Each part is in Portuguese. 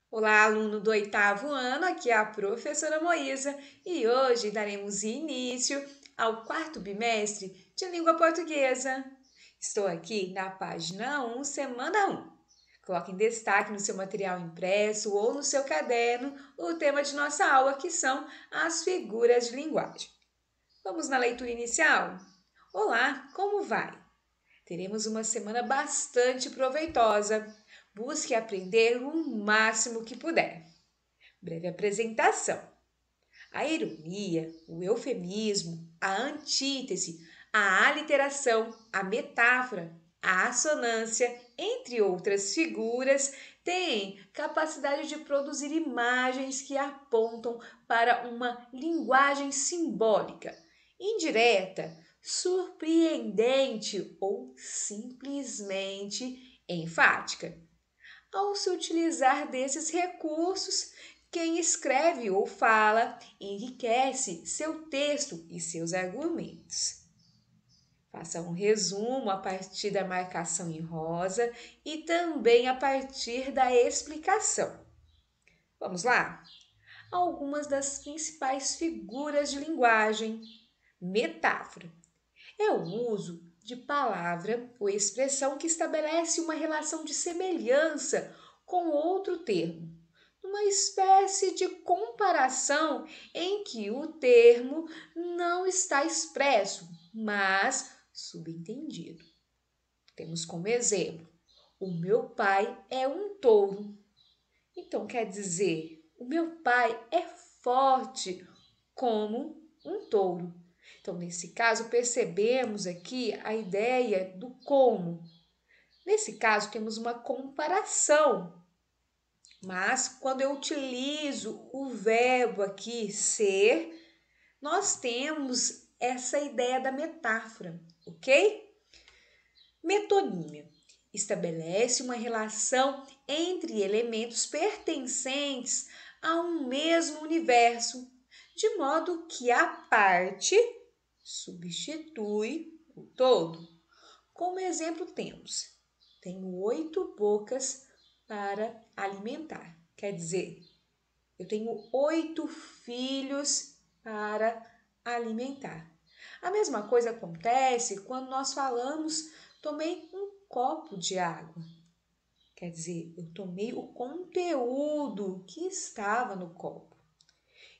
Olá, aluno do 8º ano, aqui é a professora Moísa e hoje daremos início ao 4º bimestre de língua portuguesa. Estou aqui na página 1, semana 1. Coloque em destaque no seu material impresso ou no seu caderno o tema de nossa aula, que são as figuras de linguagem. Vamos na leitura inicial? Olá, como vai? Teremos uma semana bastante proveitosa. Busque aprender o máximo que puder. Breve apresentação. A ironia, o eufemismo, a antítese, a aliteração, a metáfora, a assonância, entre outras figuras, têm capacidade de produzir imagens que apontam para uma linguagem simbólica, indireta, surpreendente ou simplesmente enfática. Ao se utilizar desses recursos, quem escreve ou fala enriquece seu texto e seus argumentos. Faça um resumo a partir da marcação em rosa e também a partir da explicação. Vamos lá? Algumas das principais figuras de linguagem. Metáfora é o uso de palavra ou expressão que estabelece uma relação de semelhança com outro termo, uma espécie de comparação em que o termo não está expresso, mas subentendido. Temos como exemplo: o meu pai é um touro. Então quer dizer, o meu pai é forte como um touro. Então, nesse caso, percebemos aqui a ideia do como. Nesse caso, temos uma comparação, mas quando eu utilizo o verbo aqui ser, nós temos essa ideia da metáfora, ok? Metonímia estabelece uma relação entre elementos pertencentes a um mesmo universo, de modo que a parte substitui o todo. Como exemplo temos: tenho 8 bocas para alimentar. Quer dizer, eu tenho 8 filhos para alimentar. A mesma coisa acontece quando nós falamos tomei um copo de água. Quer dizer, eu tomei o conteúdo que estava no copo.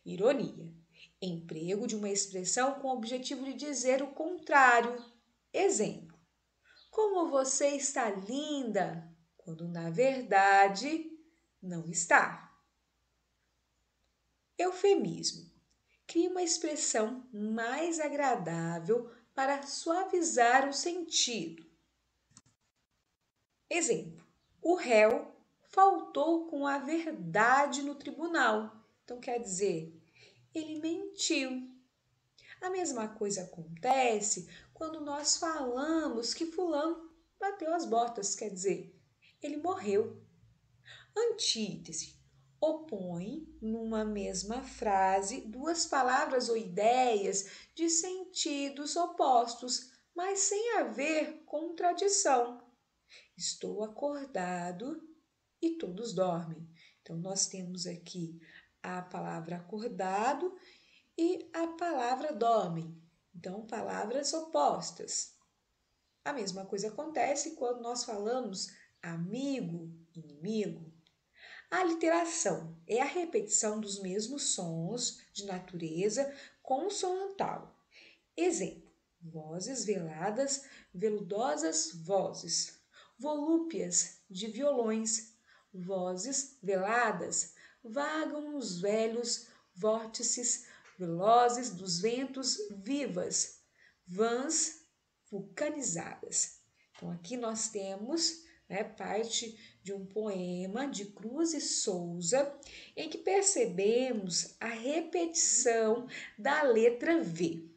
Ironia. Emprego de uma expressão com o objetivo de dizer o contrário. Exemplo: como você está linda, quando na verdade não está. Eufemismo. Cria uma expressão mais agradável para suavizar o sentido. Exemplo: o réu faltou com a verdade no tribunal. Então quer dizer, ele mentiu. A mesma coisa acontece quando nós falamos que fulano bateu as botas, quer dizer, ele morreu. Antítese. Opõe numa mesma frase duas palavras ou ideias de sentidos opostos, mas sem haver contradição. Estou acordado e todos dormem. Então, nós temos aqui a palavra acordado e a palavra dormem. Então, palavras opostas. A mesma coisa acontece quando nós falamos amigo, inimigo. A aliteração é a repetição dos mesmos sons de natureza consonantal. Exemplo: vozes veladas, veludosas vozes. Volúpias de violões, vozes veladas, vagam os velhos vórtices velozes dos ventos vivas, vãs vulcanizadas. Então, aqui nós temos parte de um poema de Cruz e Souza, em que percebemos a repetição da letra V.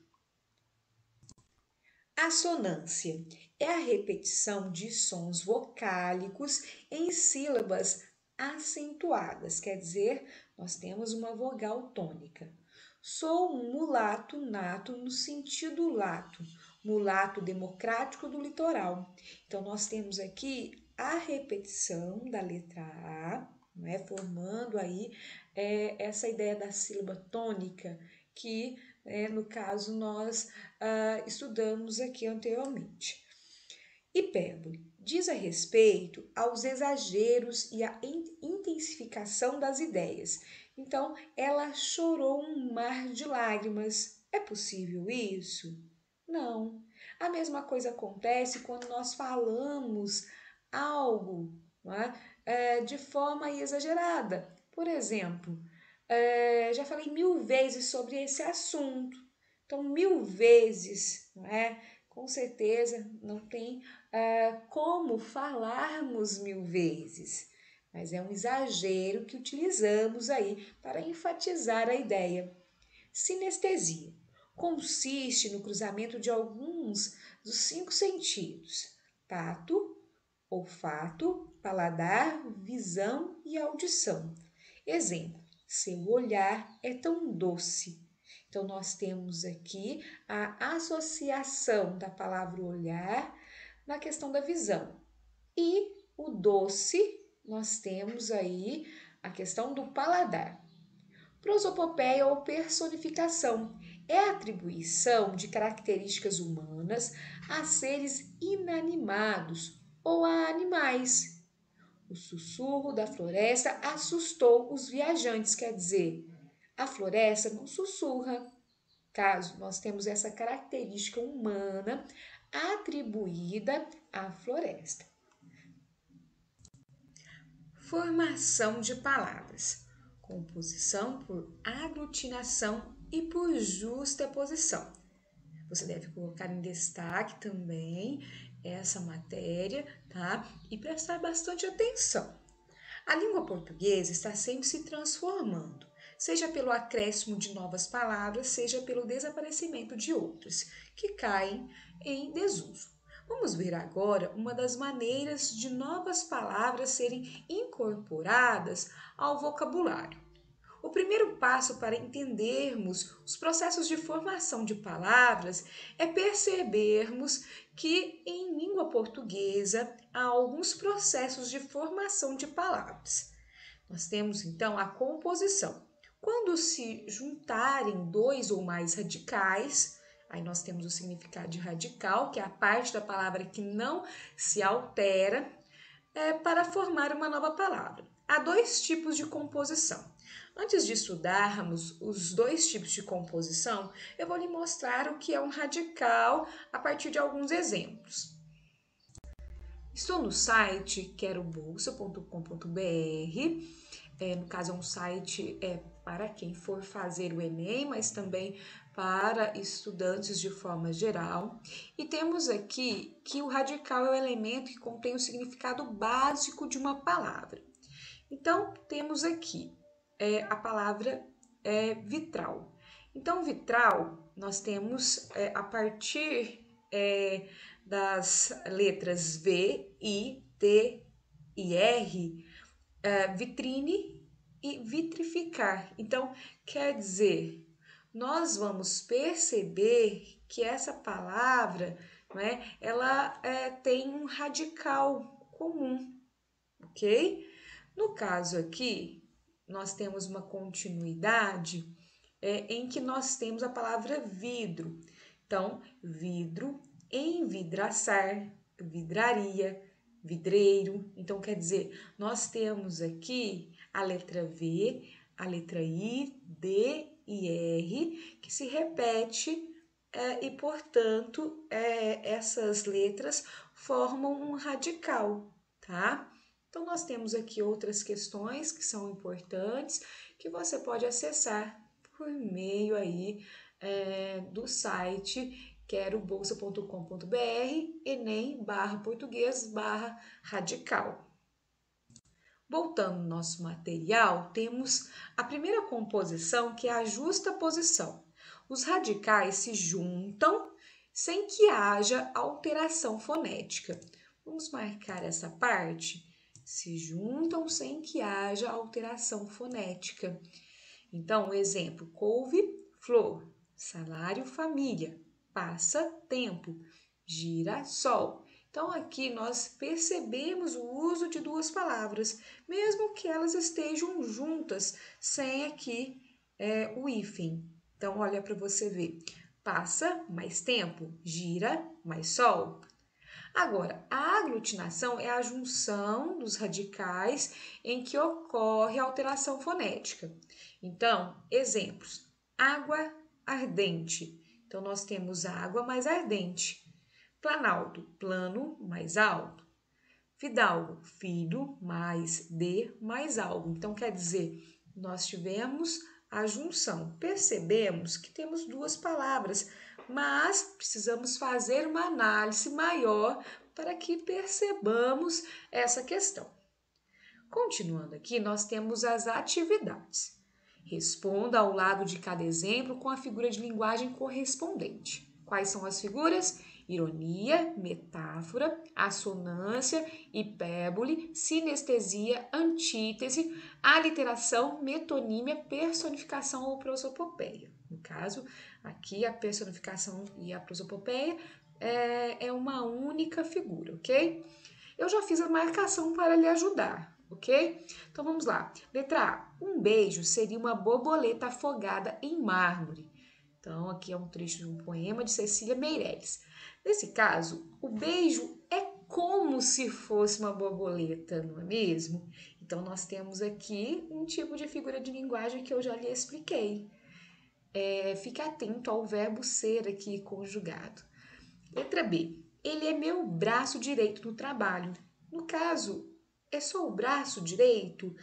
Assonância é a repetição de sons vocálicos em sílabas acentuadas, quer dizer, nós temos uma vogal tônica. Sou um mulato nato no sentido lato, mulato democrático do litoral. Então, nós temos aqui a repetição da letra A, não é? Formando aí essa ideia da sílaba tônica que, no caso, nós estudamos aqui anteriormente. Hipérbole diz a respeito aos exageros e à intensificação das ideias. Então, ela chorou um mar de lágrimas. É possível isso? Não. A mesma coisa acontece quando nós falamos algo, não é? De forma exagerada. Por exemplo, já falei 1000 vezes sobre esse assunto. Então, 1000 vezes, não é? Com certeza não tem como falarmos 1000 vezes, mas é um exagero que utilizamos aí para enfatizar a ideia. Sinestesia consiste no cruzamento de alguns dos 5 sentidos: tato, olfato, paladar, visão e audição. Exemplo: seu olhar é tão doce. Então, nós temos aqui a associação da palavra olhar na questão da visão. E o doce, nós temos aí a questão do paladar. Prosopopeia ou personificação é a atribuição de características humanas a seres inanimados ou a animais. O sussurro da floresta assustou os viajantes, quer dizer, a floresta não sussurra. Caso nós temos essa característica humana atribuída à floresta. Formação de palavras. Composição por aglutinação e por justaposição. Você deve colocar em destaque também essa matéria, tá? E prestar bastante atenção. A língua portuguesa está sempre se transformando, seja pelo acréscimo de novas palavras, seja pelo desaparecimento de outras, que caem em desuso. Vamos ver agora uma das maneiras de novas palavras serem incorporadas ao vocabulário. O primeiro passo para entendermos os processos de formação de palavras é percebermos que em língua portuguesa há alguns processos de formação de palavras. Nós temos então a composição. Quando se juntarem 2 ou mais radicais, aí nós temos o significado de radical, que é a parte da palavra que não se altera, para formar uma nova palavra. Há 2 tipos de composição. Antes de estudarmos os 2 tipos de composição, eu vou lhe mostrar o que é um radical a partir de alguns exemplos. Estou no site querobolsa.com.br, no caso é um site para quem for fazer o Enem, mas também para estudantes de forma geral. E temos aqui que o radical é o elemento que contém o significado básico de uma palavra. Então, temos aqui a palavra vitral. Então, vitral, nós temos a partir das letras V, I, T e R, vitrine e vitrificar. Então, quer dizer, nós vamos perceber que essa palavra, não é, ela tem um radical comum, ok? No caso aqui, nós temos uma continuidade em que nós temos a palavra vidro. Então, vidro, envidraçar, vidraria, vidreiro. Então, quer dizer, nós temos aqui a letra V, a letra I, D e R, que se repete e, portanto, essas letras formam um radical, tá? Então, nós temos aqui outras questões que são importantes, que você pode acessar por meio aí do site querobolsa.com.br, enem/português/radical. Voltando no nosso material, temos a primeira composição, que é a justaposição. Os radicais se juntam sem que haja alteração fonética. Vamos marcar essa parte? Se juntam sem que haja alteração fonética. Então, o exemplo: couve, flor, salário, família, passa, tempo, girassol. Então, aqui nós percebemos o uso de duas palavras, mesmo que elas estejam juntas, sem aqui o hífen. Então, olha para você ver. Passa mais tempo, gira mais sol. Agora, a aglutinação é a junção dos radicais em que ocorre a alteração fonética. Então, exemplos: água ardente. Então, nós temos água mais ardente. Planalto, plano mais alto. Fidalgo, filho mais de mais algo. Então, quer dizer, nós tivemos a junção. Percebemos que temos duas palavras, mas precisamos fazer uma análise maior para que percebamos essa questão. Continuando aqui, nós temos as atividades. Responda ao lado de cada exemplo com a figura de linguagem correspondente. Quais são as figuras? Ironia, metáfora, assonância, hipérbole, sinestesia, antítese, aliteração, metonímia, personificação ou prosopopeia. No caso, aqui a personificação e a prosopopeia é uma única figura, ok? Eu já fiz a marcação para lhe ajudar, ok? Então vamos lá. Letra A. Um beijo seria uma borboleta afogada em mármore. Então aqui é um trecho de um poema de Cecília Meirelles. Nesse caso, o beijo é como se fosse uma borboleta, não é mesmo? Então nós temos aqui um tipo de figura de linguagem que eu já lhe expliquei. Fique atento ao verbo ser aqui conjugado. Letra B. Ele é meu braço direito no trabalho. No caso, é só o braço direito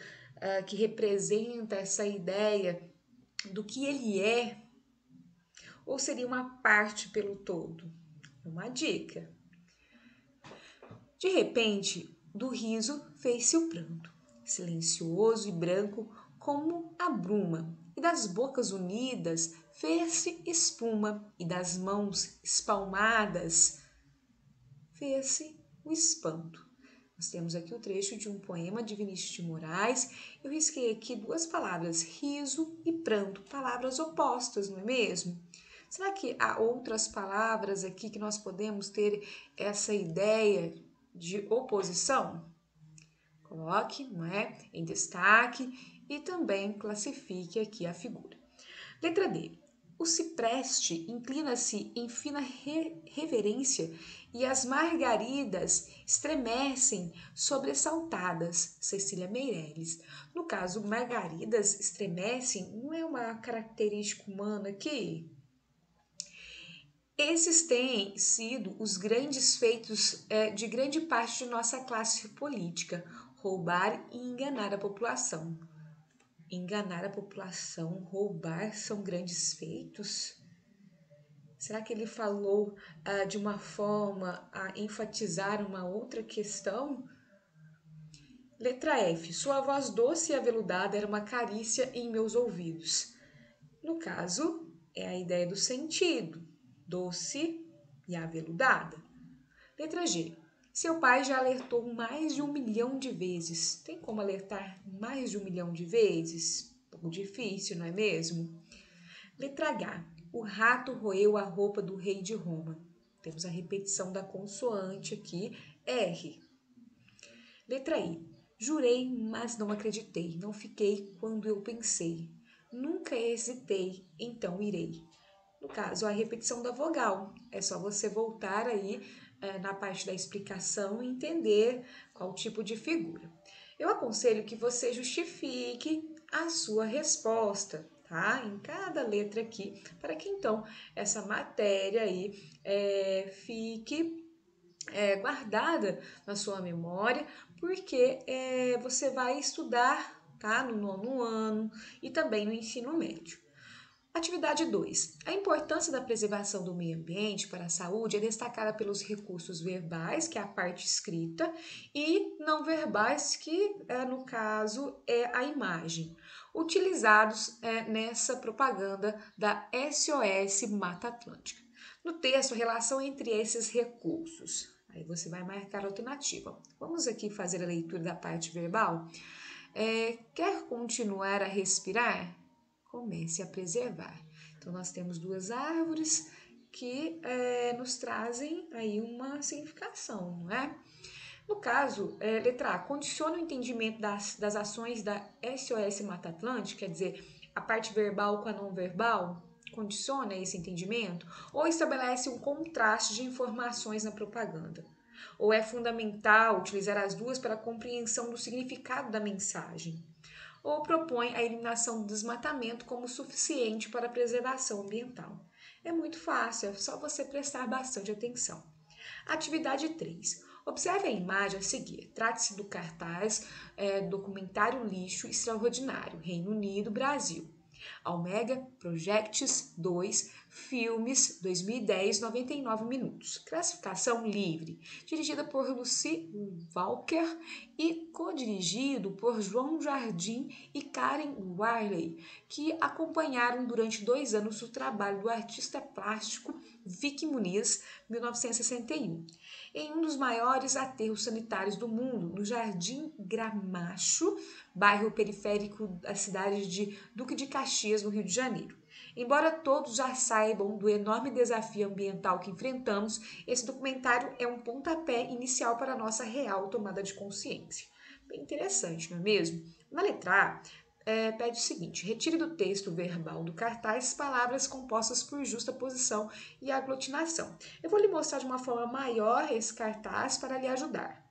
que representa essa ideia do que ele é? Ou seria uma parte pelo todo? Uma dica. De repente, do riso fez-se o pranto, silencioso e branco como a bruma, e das bocas unidas fez-se espuma, e das mãos espalmadas fez-se o espanto. Nós temos aqui o trecho de um poema de Vinícius de Moraes. Eu risquei aqui duas palavras, riso e pranto, palavras opostas, não é mesmo? Será que há outras palavras aqui que nós podemos ter essa ideia de oposição? Coloque, não é, em destaque e também classifique aqui a figura. Letra D. O cipreste inclina-se em fina reverência e as margaridas estremecem sobressaltadas. Cecília Meirelles. No caso, margaridas estremecem não é uma característica humana aqui? Esses têm sido os grandes feitos de grande parte de nossa classe política, roubar e enganar a população. Enganar a população, roubar são grandes feitos? Será que ele falou de uma forma a enfatizar uma outra questão? Letra F. Sua voz doce e aveludada era uma carícia em meus ouvidos. No caso, é a ideia do sentido, doce e aveludada. Letra G. Seu pai já alertou mais de 1 milhão de vezes. Tem como alertar mais de 1 milhão de vezes? Um pouco difícil, não é mesmo? Letra H. O rato roeu a roupa do rei de Roma. Temos a repetição da consoante aqui, R. Letra I. Jurei, mas não acreditei. Não fiquei quando eu pensei. Nunca hesitei, então irei. No caso, a repetição da vogal. É só você voltar aí na parte da explicação e entender qual tipo de figura. Eu aconselho que você justifique a sua resposta, tá? Em cada letra aqui, para que então essa matéria aí fique guardada na sua memória, porque você vai estudar, tá? No 9º ano e também no ensino médio. Atividade 2. A importância da preservação do meio ambiente para a saúde é destacada pelos recursos verbais, que é a parte escrita, e não verbais, que no caso é a imagem, utilizados nessa propaganda da SOS Mata Atlântica. No texto, a relação entre esses recursos. Aí você vai marcar a alternativa. Vamos aqui fazer a leitura da parte verbal. Quer continuar a respirar? Comece a preservar. Então, nós temos duas árvores que nos trazem aí uma significação, não é? No caso, letra A, condiciona o entendimento das ações da SOS Mata Atlântica, quer dizer, a parte verbal com a não verbal, condiciona esse entendimento, ou estabelece um contraste de informações na propaganda. Ou é fundamental utilizar as duas para a compreensão do significado da mensagem. Ou propõe a eliminação do desmatamento como suficiente para a preservação ambiental. É muito fácil, é só você prestar bastante atenção. Atividade 3. Observe a imagem a seguir. Trata-se do cartaz Documentário Lixo Extraordinário, Reino Unido, Brasil. Almega Projects 2, filmes 2010, 99 minutos. Classificação livre, dirigida por Lucy Walker e co-dirigido por João Jardim e Karen Wiley, que acompanharam durante 2 anos o trabalho do artista plástico Vicky Muniz, 1961, em um dos maiores aterros sanitários do mundo, no Jardim Gramacho, bairro periférico da cidade de Duque de Caxias, no Rio de Janeiro. Embora todos já saibam do enorme desafio ambiental que enfrentamos, esse documentário é um pontapé inicial para a nossa real tomada de consciência. Bem interessante, não é mesmo? Na letra A, pede o seguinte: retire do texto verbal do cartaz palavras compostas por justa posição e aglutinação. Eu vou lhe mostrar de uma forma maior esse cartaz para lhe ajudar.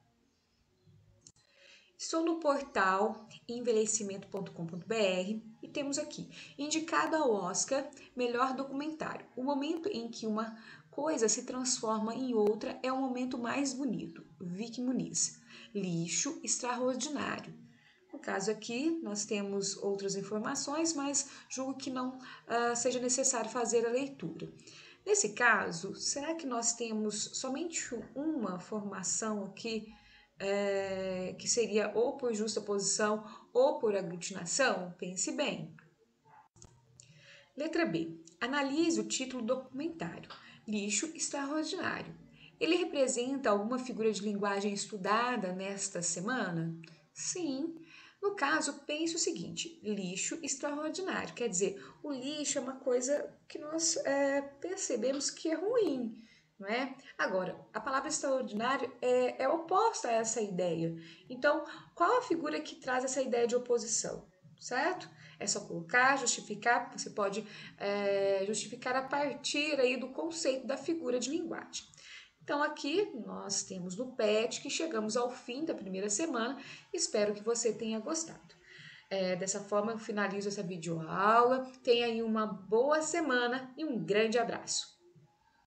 Estou no portal envelhecimento.com.br e temos aqui, indicado ao Oscar, melhor documentário. O momento em que uma coisa se transforma em outra é o momento mais bonito. Vicky Muniz. Lixo extraordinário. No caso aqui, nós temos outras informações, mas julgo que não seja necessário fazer a leitura. Nesse caso, será que nós temos somente uma formação aqui, que seria ou por justa posição ou por aglutinação? Pense bem. Letra B. Analise o título do documentário. Lixo extraordinário. Ele representa alguma figura de linguagem estudada nesta semana? Sim. No caso, pense o seguinte: lixo extraordinário. Quer dizer, o lixo é uma coisa que nós percebemos que é ruim, não é? Agora, a palavra extraordinário é oposta a essa ideia. Então, qual a figura que traz essa ideia de oposição? Certo? É só colocar, justificar, você pode justificar a partir aí do conceito da figura de linguagem. Então, aqui nós temos no PET que chegamos ao fim da primeira semana. Espero que você tenha gostado. Dessa forma, eu finalizo essa videoaula. Tenha aí uma boa semana e um grande abraço.